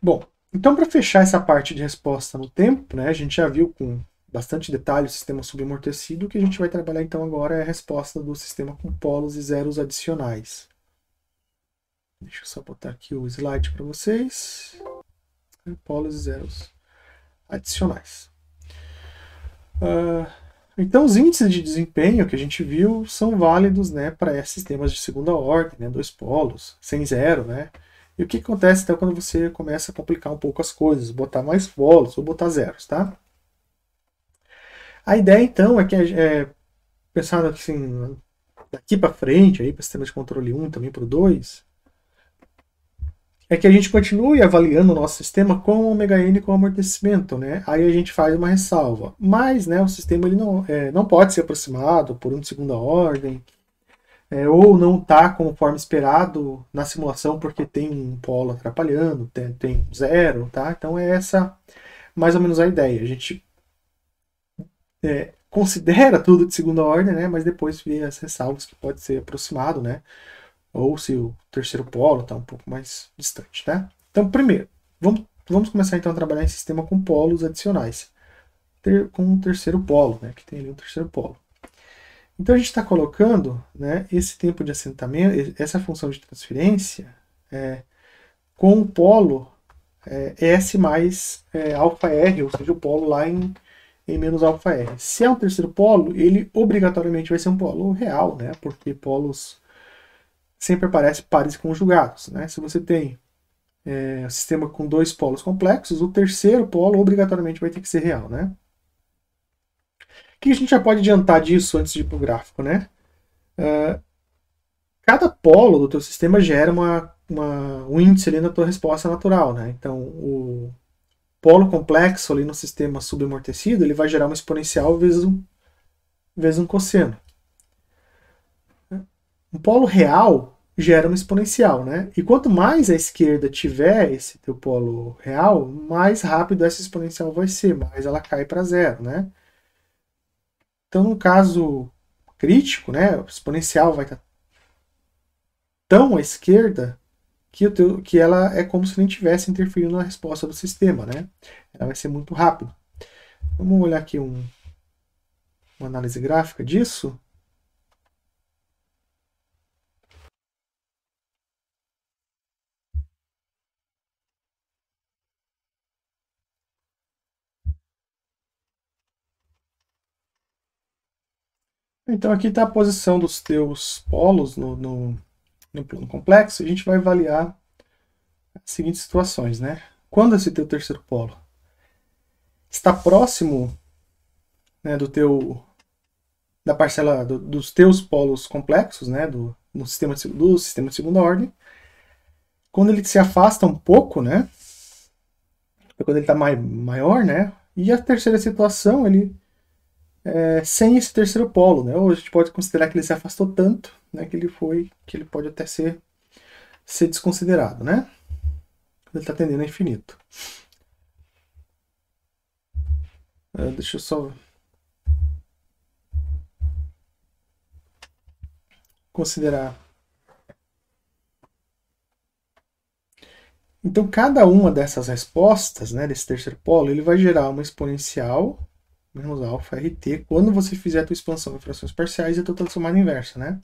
Bom, então para fechar essa parte de resposta no tempo, né, a gente já viu com bastante detalhe o sistema subamortecido. O que a gente vai trabalhar então agora é a resposta do sistema com polos e zeros adicionais. Deixa eu só botar aqui o slide para vocês. Polos e zeros adicionais. Então, os índices de desempenho que a gente viu são válidos, né, para sistemas de segunda ordem, né, dois polos, sem zero, né? E o que acontece então quando você começa a complicar um pouco as coisas, botar mais polos ou botar zeros, tá? A ideia então é que pensando assim, daqui para frente, aí para o sistema de controle 1, também para o 2, é que a gente continue avaliando o nosso sistema com o ômega n com amortecimento, né? Aí a gente faz uma ressalva. Mas, né, o sistema ele não pode ser aproximado por um de segunda ordem, ou não está conforme esperado na simulação porque tem um polo atrapalhando, tem zero, tá? Então é essa mais ou menos a ideia. A gente considera tudo de segunda ordem, né? Mas depois vê as ressalvas que pode ser aproximado, né? Ou se o terceiro polo está um pouco mais distante, tá? Então, primeiro, vamos começar então a trabalhar em sistema com polos adicionais. Com um terceiro polo, né? Que tem ali um terceiro polo. Então a gente está colocando, né, esse tempo de assentamento, essa função de transferência, com o polo S mais alfa R, ou seja, o polo lá em menos alfa R. Se é um terceiro polo, ele obrigatoriamente vai ser um polo real, né? Porque polos sempre aparecem pares conjugados, né? Se você tem um sistema com dois polos complexos, o terceiro polo obrigatoriamente vai ter que ser real, né? O que a gente já pode adiantar disso antes de ir para o gráfico, né? Cada polo do teu sistema gera um índice ali na tua resposta natural, né? Então, o polo complexo ali no sistema subamortecido, ele vai gerar uma exponencial vezes um cosseno. Um polo real gera uma exponencial, né? E quanto mais à esquerda tiver esse teu polo real, mais rápido essa exponencial vai ser, mais ela cai para zero, né? Então, no caso crítico, né, o exponencial vai estar tão à esquerda que ela é como se nem tivesse interferindo na resposta do sistema, né? Ela vai ser muito rápida. Vamos olhar aqui uma análise gráfica disso. Então aqui está a posição dos teus polos no plano complexo. A gente vai avaliar as seguintes situações, né? Quando esse teu terceiro polo está próximo, né, da parcela dos teus polos complexos, né, do sistema de segunda ordem, quando ele se afasta um pouco, né, quando ele está maior, né, e a terceira situação, ele sem esse terceiro polo, né, ou a gente pode considerar que ele se afastou tanto, né, que ele pode até ser desconsiderado, né, quando ele está tendendo a infinito. Deixa eu só considerar. Então, cada uma dessas respostas, né, desse terceiro polo, ele vai gerar uma exponencial menos alfa RT quando você fizer a tua expansão em frações parciais e a tua transformada inversa, né?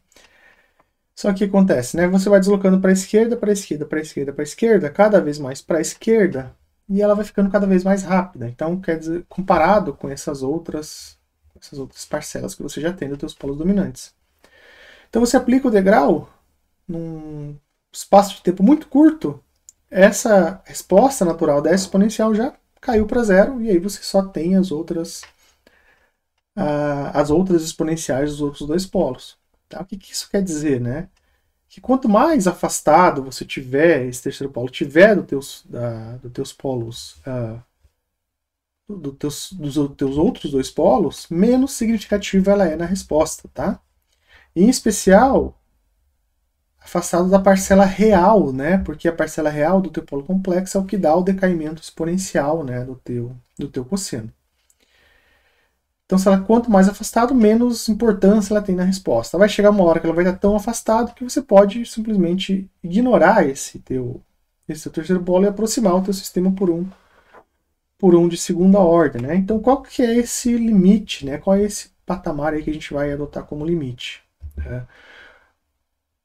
Só que acontece, né? Você vai deslocando para a esquerda, para a esquerda, para a esquerda, para a esquerda, cada vez mais para a esquerda, e ela vai ficando cada vez mais rápida. Então, quer dizer, comparado com essas outras parcelas que você já tem dos teus polos dominantes. Então, você aplica o degrau num espaço de tempo muito curto, essa resposta natural dessa exponencial já caiu para zero, e aí você só tem as outras exponenciais dos outros dois polos. Tá? O que isso quer dizer, né? Que quanto mais afastado você tiver, esse terceiro polo tiver dos teus polos, dos teus outros dois polos, menos significativa ela é na resposta, tá? Em especial, afastado da parcela real, né? Porque a parcela real do teu polo complexo é o que dá o decaimento exponencial, né, do teu cosseno. Então, se ela quanto mais afastado, menos importância ela tem na resposta. Vai chegar uma hora que ela vai estar tão afastado que você pode simplesmente ignorar esse teu esse seu terceiro polo e aproximar o teu sistema por um de segunda ordem, né? Então, qual que é esse limite, né? Qual é esse patamar aí que a gente vai adotar como limite? Né?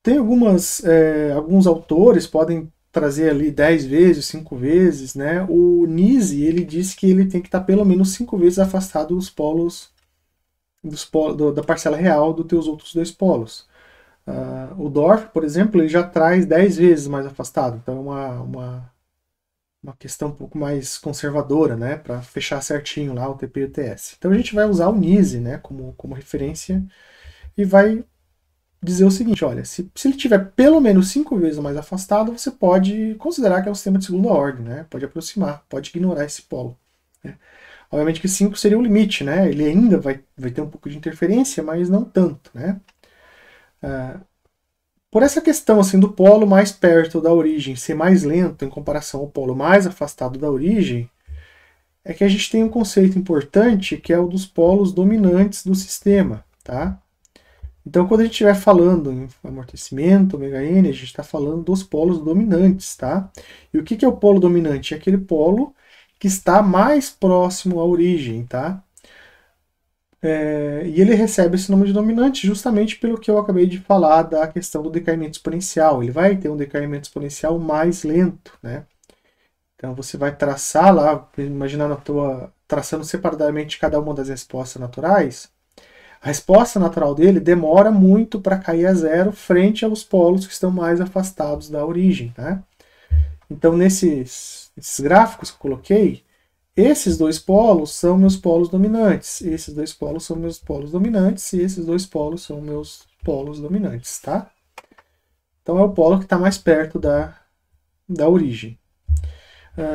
Tem alguns autores podem trazer ali 10 vezes, 5 vezes, né? O Nise, ele diz que ele tem que estar pelo menos 5 vezes afastado dos polos, da parcela real dos teus outros dois polos. O Dorf, por exemplo, ele já traz 10 vezes mais afastado, então é uma questão um pouco mais conservadora, né, para fechar certinho lá o TP e o TS. Então a gente vai usar o Nise, né, como referência e vai dizer o seguinte, olha, se ele tiver pelo menos 5 vezes mais afastado, você pode considerar que é um sistema de segunda ordem, né, pode aproximar, pode ignorar esse polo. Né. Obviamente que 5 seria o limite, né, ele ainda vai ter um pouco de interferência, mas não tanto, né. Por essa questão assim do polo mais perto da origem ser mais lento em comparação ao polo mais afastado da origem, é que a gente tem um conceito importante que é o dos polos dominantes do sistema, tá? Então, quando a gente estiver falando em amortecimento, ômega n, a gente está falando dos polos dominantes, tá? E o que é o polo dominante? É aquele polo que está mais próximo à origem, tá? E ele recebe esse nome de dominante justamente pelo que eu acabei de falar da questão do decaimento exponencial. Ele vai ter um decaimento exponencial mais lento, né? Então você vai traçar lá, imaginando traçando separadamente cada uma das respostas naturais, a resposta natural dele demora muito para cair a zero frente aos polos que estão mais afastados da origem, né? Então nesses gráficos que eu coloquei, esses dois polos são meus polos dominantes, esses dois polos são meus polos dominantes e esses dois polos são meus polos dominantes, tá? Então é o polo que está mais perto da origem.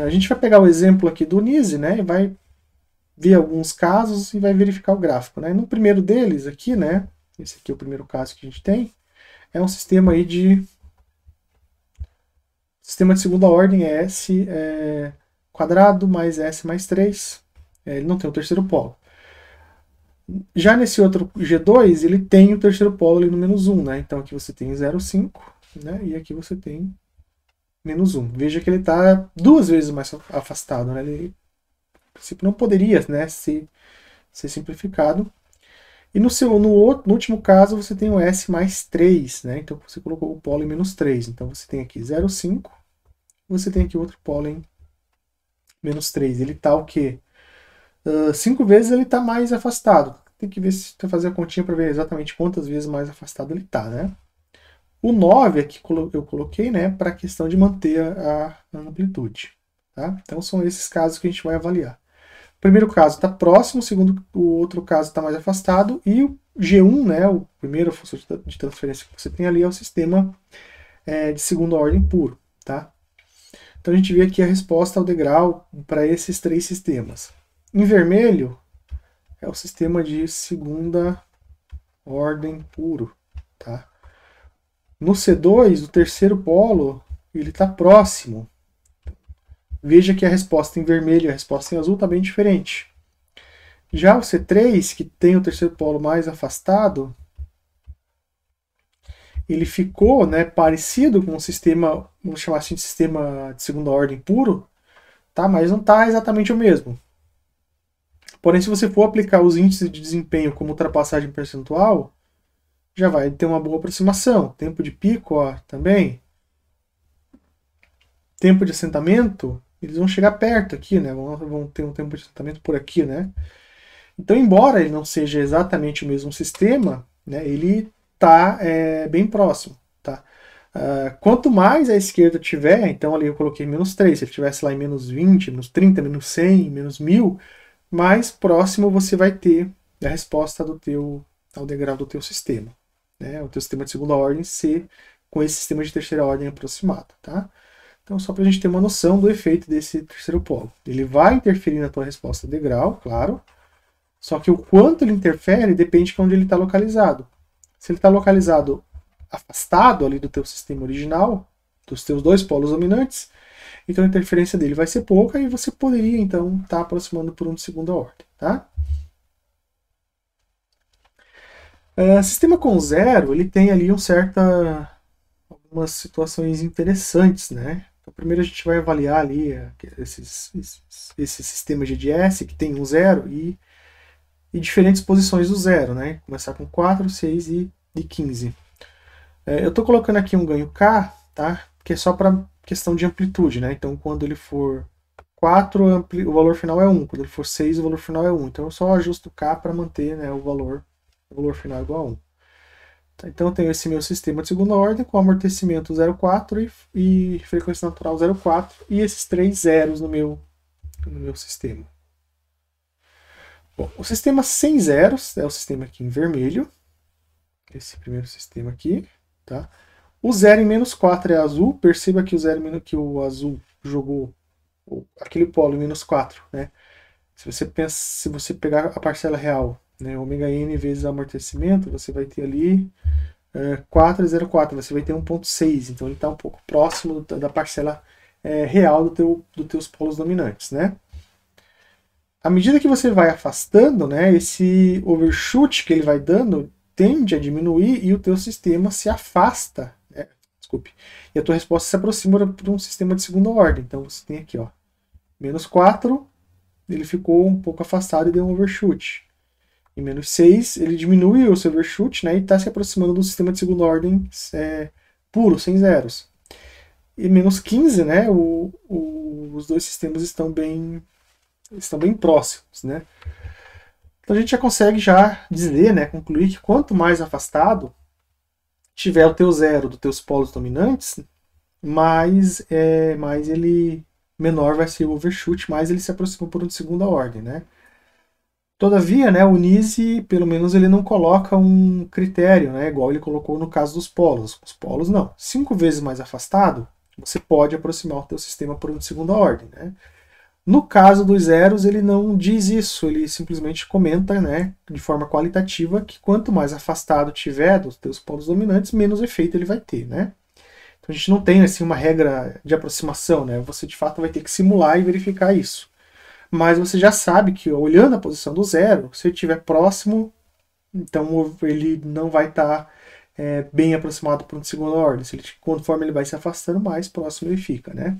A gente vai pegar o exemplo aqui do Nise, né, e vai ver alguns casos e vai verificar o gráfico, né? No primeiro deles aqui, né, esse aqui é o primeiro caso que a gente tem, é um sistema aí sistema de segunda ordem, é S quadrado mais S mais 3, ele não tem o terceiro polo. Já nesse outro G2, ele tem o terceiro polo ali no menos 1, né? Então aqui você tem 0,5, né? E aqui você tem menos 1. Veja que ele está 2 vezes mais afastado, né? Ele, a princípio, não poderia, né, ser simplificado. E no último caso, você tem o S mais 3, né? Então você colocou o polo em menos 3. Então você tem aqui 0,5, você tem aqui outro polo em menos 3. Ele está o quê? 5 vezes ele está mais afastado. Tem que ver se fazer a continha para ver exatamente quantas vezes mais afastado ele está, né? O 9 aqui eu coloquei, né, para a questão de manter a amplitude. Tá? Então são esses casos que a gente vai avaliar. O primeiro caso está próximo, o outro caso está mais afastado, e o G1, né, o primeiro função de transferência que você tem ali, é o sistema de segunda ordem puro. Tá? Então a gente vê aqui a resposta ao degrau para esses três sistemas. Em vermelho é o sistema de segunda ordem puro. Tá? No C2, o terceiro polo, ele está próximo. Veja que a resposta em vermelho e a resposta em azul está bem diferente. Já o C3, que tem o terceiro polo mais afastado, ele ficou, né, parecido com um sistema, vamos chamar assim de sistema de segunda ordem puro, tá? Mas não está exatamente o mesmo. Porém, se você for aplicar os índices de desempenho como ultrapassagem percentual, já vai ter uma boa aproximação. Tempo de pico, ó, também. Tempo de assentamento, eles vão chegar perto aqui, né? Vão ter um tempo de assentamento por aqui, né? Então, embora ele não seja exatamente o mesmo sistema, né, ele está bem próximo, tá? Quanto mais à esquerda tiver, então ali eu coloquei menos 3, se ele estivesse lá em menos 20, menos 30, menos 100, menos 1000, mais próximo você vai ter da resposta ao degrau do teu sistema. Né? O teu sistema de segunda ordem ser com esse sistema de terceira ordem aproximado. Tá? Então, só para a gente ter uma noção do efeito desse terceiro polo. Ele vai interferir na tua resposta degrau, claro, só que o quanto ele interfere depende de onde ele está localizado. Se ele está localizado afastado ali do teu sistema original, dos teus dois polos dominantes, então a interferência dele vai ser pouca e você poderia então estar aproximando por um de segunda ordem. Tá? Sistema com zero, ele tem ali algumas situações interessantes, né? Então, primeiro a gente vai avaliar ali esse sistema GDS que tem um zero e diferentes posições do zero, né? Começar com 4, 6 e 15. Eu estou colocando aqui um ganho K, tá? Que é só para questão de amplitude, né? Então, quando ele for 4, o valor final é 1. Quando ele for 6, o valor final é 1. Então, eu só ajusto K para manter, né, o valor final igual a 1. Tá? Então, eu tenho esse meu sistema de segunda ordem com amortecimento 0,4 e frequência natural 0,4 e esses 3 zeros no meu sistema. Bom, o sistema sem zeros é o sistema aqui em vermelho. Esse primeiro sistema aqui, tá? O 0 em menos 4 é azul. Perceba que o azul jogou aquele polo em menos 4, né? Se você pegar a parcela real, né, ômega n vezes amortecimento, você vai ter ali 4,04, você vai ter 1,6. Então ele está um pouco próximo da parcela real dos teus polos dominantes, né? À medida que você vai afastando, né, esse overshoot que ele vai dando tende a diminuir e o teu sistema se afasta, né? Desculpe, e a tua resposta se aproxima para um sistema de segunda ordem. Então você tem aqui, ó, menos 4, ele ficou um pouco afastado e deu um overshoot. Em menos 6, ele diminui o seu overshoot, né, e está se aproximando do sistema de segunda ordem puro, sem zeros. E menos 15, né, os dois sistemas estão bem próximos, né? Então a gente já consegue dizer, né, concluir que quanto mais afastado tiver o teu zero dos teus polos dominantes, mais menor vai ser o overshoot, mais ele se aproxima por um de segunda ordem, né? Todavia, né, o NISE, pelo menos, ele não coloca um critério, né, igual ele colocou no caso dos polos. Os polos não. 5 vezes mais afastado, você pode aproximar o teu sistema por um de segunda ordem, né? No caso dos zeros, ele não diz isso, ele simplesmente comenta, né, de forma qualitativa que quanto mais afastado tiver dos teus polos dominantes, menos efeito ele vai ter, né? Então a gente não tem assim uma regra de aproximação, né? Você de fato vai ter que simular e verificar isso. Mas você já sabe que olhando a posição do zero, se ele estiver próximo, então ele não vai estar bem aproximado para um de segunda ordem. Conforme ele vai se afastando, mais próximo ele fica, né?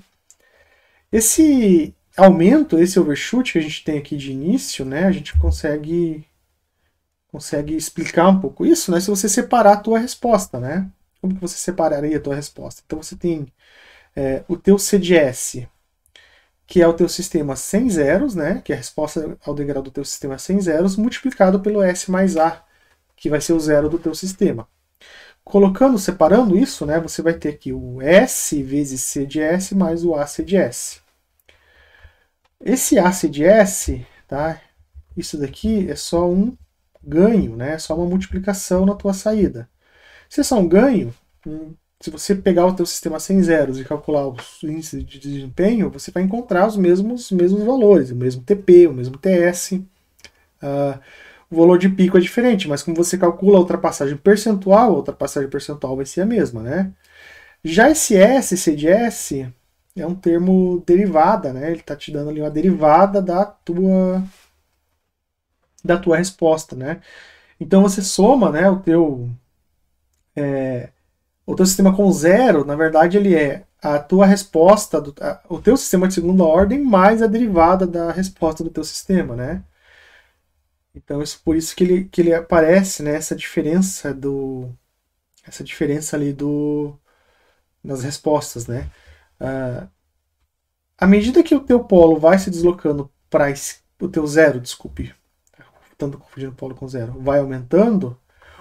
Esse aumento, esse overshoot que a gente tem aqui de início, né, a gente consegue explicar um pouco isso, né, se você separar a tua resposta, né? Como que você separaria a tua resposta? Então você tem o teu CDS, que é o teu sistema sem zeros, né, que é a resposta ao degrau do teu sistema sem zeros, multiplicado pelo S mais A, que vai ser o zero do teu sistema. Separando isso, né, você vai ter aqui o S vezes CDS mais o ACDS. Esse ACDS, tá? Isso daqui é só um ganho, né? É só uma multiplicação na tua saída. Se é só um ganho, se você pegar o teu sistema sem zeros e calcular os índices de desempenho, você vai encontrar os mesmos valores, o mesmo TP, o mesmo TS. O valor de pico é diferente, mas como você calcula a ultrapassagem percentual vai ser a mesma, né? Já esse S, CDS, é um termo derivada, né? Ele está te dando ali uma derivada da tua resposta, né? Então você soma, né, o teu sistema com zero, na verdade ele é a tua resposta, o teu sistema de segunda ordem mais a derivada da resposta do teu sistema, né? Então por isso que ele aparece, né, essa diferença ali nas respostas, né? À medida que o teu polo vai se deslocando para o teu zero, desculpe, tanto confundindo polo com zero, vai aumentando,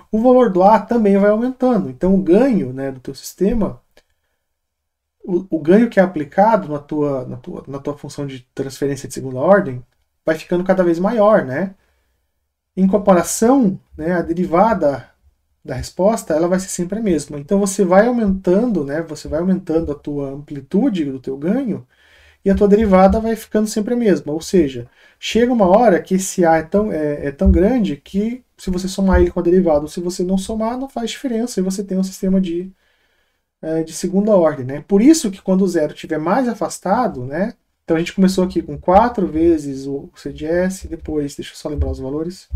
o valor do A também vai aumentando. Então o ganho, né, do teu sistema, o ganho que é aplicado na tua função de transferência de segunda ordem, vai ficando cada vez maior, né? Em comparação, né, a derivada da resposta, ela vai ser sempre a mesma. Então você vai aumentando, né, a tua amplitude do teu ganho, e a tua derivada vai ficando sempre a mesma. Ou seja, chega uma hora que esse A é tão grande que se você somar ele com a derivada ou se você não somar, não faz diferença e você tem um sistema de segunda ordem, né? Por isso que quando o zero estiver mais afastado, né? Então a gente começou aqui com 4 vezes o CDS, depois, deixa eu só lembrar os valores,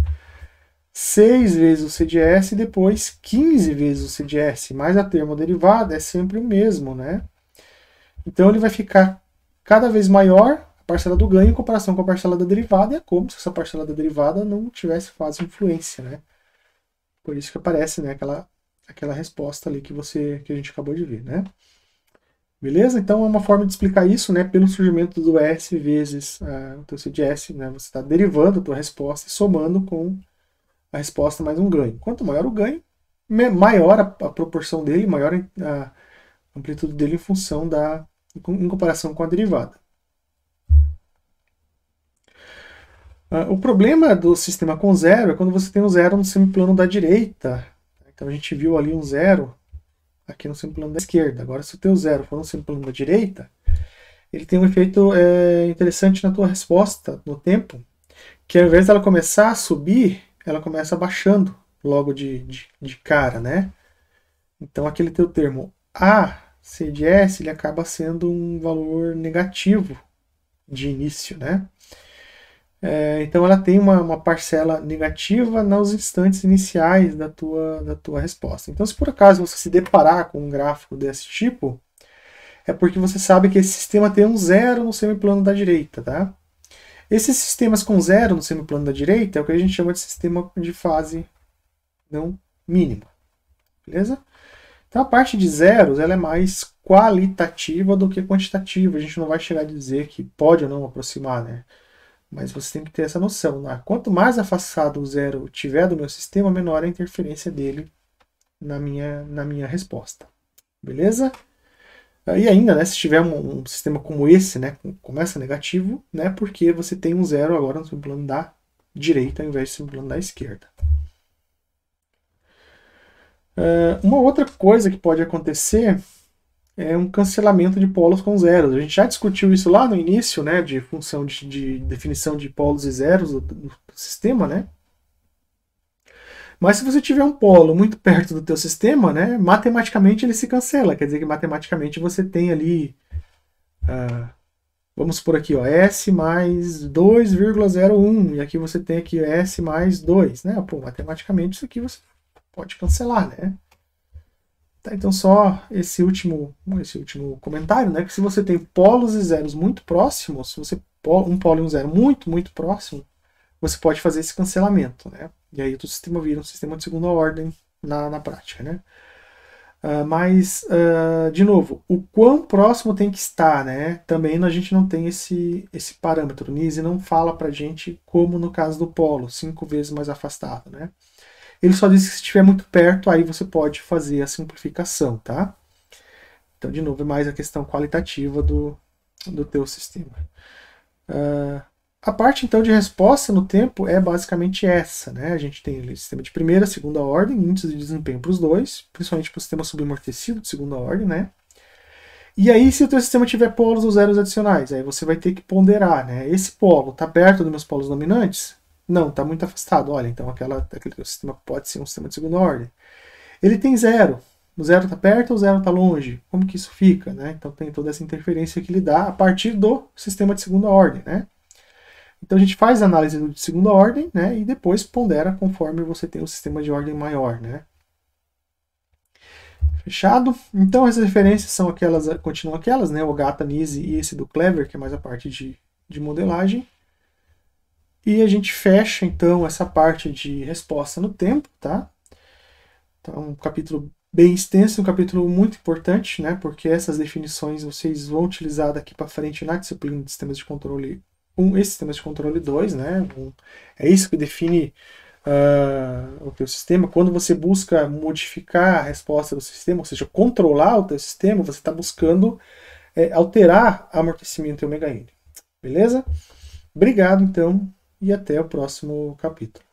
6 vezes o CDS, depois 15 vezes o CDS, mais a termoderivada é sempre o mesmo, né? Então ele vai ficar cada vez maior a parcela do ganho em comparação com a parcela da derivada, e é como se essa parcela da derivada não tivesse quase influência, né? Por isso que aparece, né, aquela resposta ali que a gente acabou de ver, né? Beleza? Então é uma forma de explicar isso, né, pelo surgimento do S vezes o teu CDS, né? Você está derivando a tua resposta e somando com a resposta mais um ganho. Quanto maior o ganho, maior a proporção dele, maior a amplitude dele em comparação com a derivada. O problema do sistema com zero é quando você tem um zero no semiplano da direita. Então a gente viu ali um zero aqui no semiplano da esquerda. Agora, se o teu zero for no semiplano da direita, ele tem um efeito interessante na tua resposta no tempo, que ao invés dela começar a subir, ela começa baixando logo de cara, né? Então aquele teu termo A, C de S, ele acaba sendo um valor negativo de início, né? Então ela tem uma parcela negativa nos instantes iniciais da tua resposta. Então, se por acaso você se deparar com um gráfico desse tipo, é porque você sabe que esse sistema tem um zero no semiplano da direita, tá? Esses sistemas com zero no semiplano da direita é o que a gente chama de sistema de fase não mínima, beleza? Então a parte de zeros ela é mais qualitativa do que quantitativa. A gente não vai chegar a dizer que pode ou não aproximar, né? Mas você tem que ter essa noção, né? Quanto mais afastado o zero tiver do meu sistema, menor a interferência dele na minha resposta. Beleza? E ainda, né, se tiver um sistema como esse, né, começa negativo, né, porque você tem um zero agora no plano da direita ao invés do plano da esquerda. Uma outra coisa que pode acontecer é um cancelamento de polos com zeros. A gente já discutiu isso lá no início, né, de função de definição de polos e zeros do sistema, né? Mas se você tiver um polo muito perto do teu sistema, né, matematicamente ele se cancela. Quer dizer que matematicamente você tem ali, vamos supor aqui, ó, S mais 2,01 e aqui você tem aqui S mais 2, né? Pô, matematicamente isso aqui você pode cancelar, né? Tá, então só esse último comentário, né, que se você tem polos e zeros muito próximos, se você um polo e um zero muito próximo, você pode fazer esse cancelamento, né? E aí o teu sistema vira um sistema de segunda ordem na prática, né? Mas, de novo, o quão próximo tem que estar, né? Também a gente não tem esse parâmetro. O NISE não fala pra gente como no caso do polo, 5 vezes mais afastado, né? Ele só diz que se estiver muito perto, aí você pode fazer a simplificação, tá? Então, de novo, é mais a questão qualitativa do teu sistema. A parte, então, de resposta no tempo é basicamente essa, né? A gente tem o sistema de primeira, segunda ordem, índices de desempenho para os dois, principalmente para o sistema subamortecido de segunda ordem, né? E aí, se o teu sistema tiver polos ou zeros adicionais, aí você vai ter que ponderar, né? Esse polo está perto dos meus polos dominantes? Não, está muito afastado. Olha, então aquele sistema pode ser um sistema de segunda ordem. Ele tem zero. O zero está perto ou o zero está longe? Como que isso fica? Né? Então tem toda essa interferência que ele dá a partir do sistema de segunda ordem. Né? Então a gente faz a análise de segunda ordem, né? E depois pondera conforme você tem o sistema de ordem maior. Né? Fechado? Então as referências são aquelas, continuam aquelas, né? O Gata, NISE e esse do Clever, que é mais a parte de modelagem. E a gente fecha, então, essa parte de resposta no tempo, tá? Então, um capítulo bem extenso, um capítulo muito importante, né? Porque essas definições vocês vão utilizar daqui para frente na disciplina de sistemas de controle 1 e sistemas de controle 2, né? É isso que define o teu sistema. Quando você busca modificar a resposta do sistema, ou seja, controlar o teu sistema, você está buscando alterar amortecimento e ômega n. Beleza? Obrigado, então, e até o próximo capítulo.